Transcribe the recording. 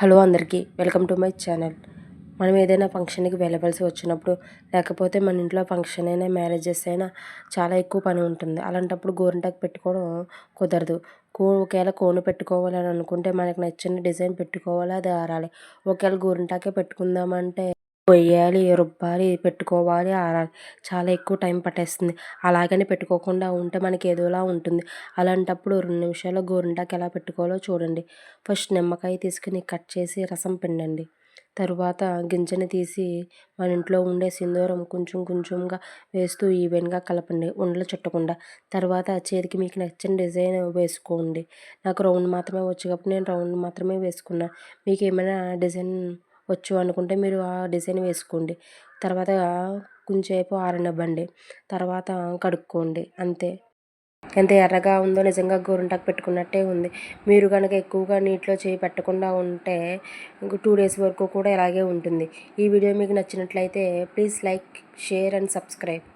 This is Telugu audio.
హలో అందరికీ వెల్కమ్ టు మై ఛానల్. మనం ఏదైనా ఫంక్షన్కి వెళ్ళవలసి వచ్చినప్పుడు, లేకపోతే మన ఇంట్లో ఫంక్షన్ అయినా మ్యారేజెస్ అయినా చాలా ఎక్కువ పని ఉంటుంది. అలాంటప్పుడు గోరింటాకు పెట్టుకోవడం కుదరదు. ఒకవేళ కోన్ పెట్టుకోవాలని అనుకుంటే మనకు నచ్చిన డిజైన్ పెట్టుకోవాలి, అది ఆరాలి. ఒకవేళ గోరింటాకే పెట్టుకుందామంటే కొయ్యాలి, రుబ్బాలి, పెట్టుకోవాలి, ఆరాలి. చాలా ఎక్కువ టైం పట్టేస్తుంది. అలాగని పెట్టుకోకుండా ఉంటే మనకి ఏదోలా ఉంటుంది. అలాంటప్పుడు 2 నిమిషాల్లో గోరింటాకు ఎలా పెట్టుకోవాలో చూడండి. ఫస్ట్ నిమ్మకాయ తీసుకుని కట్ చేసి రసం పిండండి. తరువాత గింజని తీసి మన ఇంట్లో ఉండే సింధూరం కొంచెం కొంచెంగా వేస్తూ ఈవెన్గా కలపండి, ఉండలు చుట్టకుండా. తర్వాత చేతికి మీకు నచ్చిన డిజైన్ వేసుకోండి. నాకు రౌండ్ మాత్రమే వచ్చు కాబట్టి నేను రౌండ్ మాత్రమే వేసుకున్నాను. మీకు ఏమైనా డిజైన్ వచ్చు అనుకుంటే మీరు ఆ డిజైన్ వేసుకోండి. తర్వాత కొంచెంసేపు ఆరనివ్వండి. తర్వాత కడుక్కోండి. అంతే. ఎంత ఎర్రగా ఉందో నిజంగా గోరింటాకు పెట్టుకున్నట్టే ఉంది. మీరు కనుక ఎక్కువగా నీటిలో చేయి పెట్టకుండా ఉంటే ఇంకో 2 డేస్ వరకు కూడా ఇలాగే ఉంటుంది. ఈ వీడియో మీకు నచ్చినట్లయితే please like, share and subscribe.